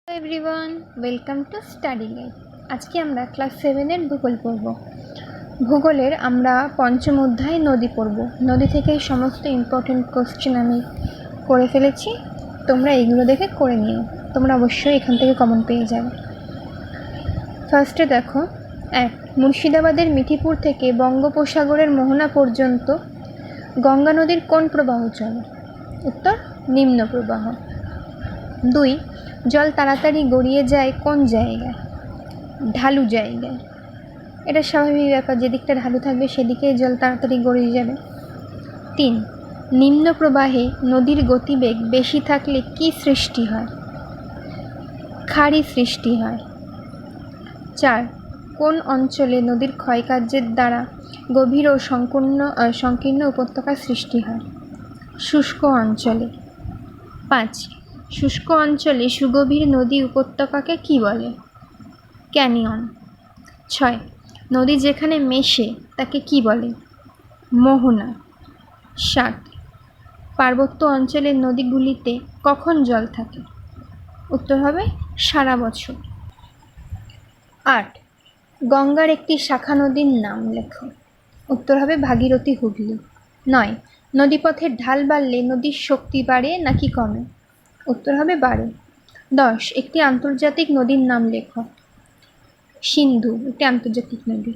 Hello everyone, welcome to study guide. আজকে আমরা class 7-এর ভূগোল পড়ব। ভূগোলের আমরা পঞ্চম অধ্যায় নদী পড়ব। নদী থেকে সমস্ত ইম্পর্টেন্ট কোশ্চেন আমি করে ফেলেছি, তোমরা এগুলো দেখে করে নিও। তোমরা অবশ্যই এখান থেকে কমন পেয়ে যাবে। ফার্স্টে দেখো, 1. মুর্শিদাবাদের মিঠিপুর থেকে বঙ্গোপসাগরের মোহনা পর্যন্ত গঙ্গা নদীর কোন প্রবাহ চলে? উত্তর, নিম্ন প্রবাহ। 2. জল তাড়াতাড়ি গড়িয়ে যায় কোন জায়গায়? ঢালু জায়গায়। এটা স্বাভাবিক ব্যাপার, যেদিকটা ঢালু থাকবে সেদিকেই জল তাড়াতাড়ি গড়িয়ে যাবে। 3. নিম্ন প্রবাহে নদীর গতিবেগ বেশি থাকলে কি সৃষ্টি হয়? খাড়ি সৃষ্টি হয়। 4. কোন অঞ্চলে নদীর ক্ষয়কার্যের দ্বারা গভীর ও সংকীর্ণ উপত্যকা সৃষ্টি হয়? শুষ্ক অঞ্চলে। 5. শুষ্ক অঞ্চলে সুগভীর নদী উপত্যকাকে কি বলে? ক্যানিয়ন। 6. নদী যেখানে মেশে তাকে কি বলে? মোহনা। 7. পার্বত্য অঞ্চলের নদীগুলিতে কখন জল থাকে? উত্তর হবে সারা বছর। 8. গঙ্গার একটি শাখা নদীর নাম লেখো। উত্তর হবে ভাগীরথী, হুগলি। 9. নদীপথের ঢাল বাড়লে নদীর শক্তি বাড়ে নাকি কমে? উত্তর হবে বাড়ে। 10. একটি আন্তর্জাতিক নদীর নাম লেখো। সিন্ধু একটি আন্তর্জাতিক নদী।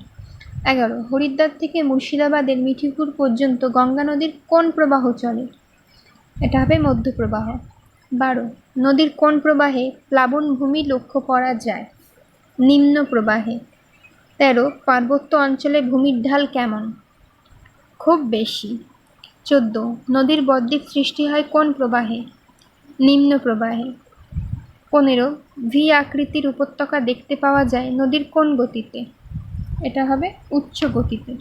11. হরিদ্বার থেকে মুর্শিদাবাদের মিঠিপুর পর্যন্ত গঙ্গা নদীর কোন প্রবাহ চলে? এটা হবে মধ্যপ্রবাহ। 12. নদীর কোন প্রবাহে প্লাবনভূমি লক্ষ্য করা যায়? নিম্ন প্রবাহে। 13. পার্বত্য অঞ্চলে ভূমির ঢাল কেমন? খুব বেশি। 14. নদীর বদ্বীপ সৃষ্টি হয় কোন প্রবাহে? নিম্ন প্রবাহে। 15. ভি আকৃতির উপত্যকা দেখতে পাওয়া যায় নদীর কোন গতিতে? এটা হবে উচ্চ গতিতে।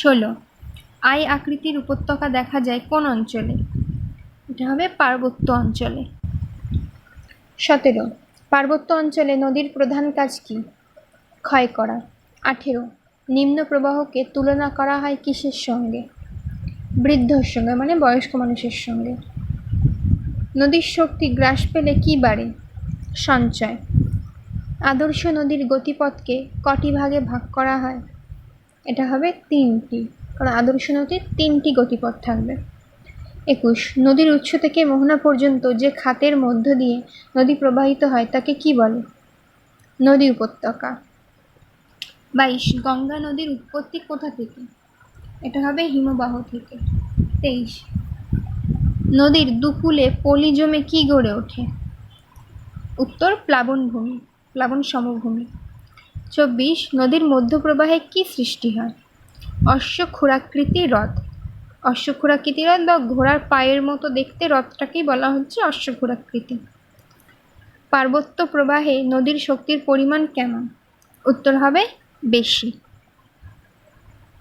16. আই আকৃতির উপত্যকা দেখা যায় কোন অঞ্চলে? এটা হবে পার্বত্য অঞ্চলে। 17. পার্বত্য অঞ্চলে নদীর প্রধান কাজ কি? ক্ষয় করা। 18. নিম্ন প্রবাহকে তুলনা করা হয় কিসের সঙ্গে? বৃদ্ধর সঙ্গে, মানে বয়স্ক মানুষের সঙ্গে। নদীর শক্তি গ্রাস পেলে কি বাড়ে? সঞ্চয়। আদর্শ নদীর গতিপথকে কটি ভাগে ভাগ করা হয়? এটা হবে 3টি, কারণ আদর্শ নদীর 3টি গতিপথ থাকবে। 21. নদীর উৎস থেকে মোহনা পর্যন্ত যে খাতের মধ্য দিয়ে নদী প্রবাহিত হয় তাকে কি বলে? নদী উপত্যকা। 22. গঙ্গা নদীর উৎপত্তি কোথা থেকে? এটা হবে হিমবাহ থেকে। 23. নদীর দুকূলে পলি জমে কি গড়ে ওঠে? উত্তর, প্লাবনভূমি, প্লাবন সমভূমি। 24. নদীর মধ্যপ্রবাহে কি সৃষ্টি হয়? অশ্বক্ষুরাকৃতি হ্রদ। অশ্বক্ষুরাকৃতি হ্রদ বা ঘোড়ার পায়ের মতো দেখতে হ্রদটাকেই বলা হচ্ছে অশ্বক্ষুরাকৃতি। পার্বত্য প্রবাহে নদীর শক্তির পরিমাণ কেমন? উত্তর হবে বেশি।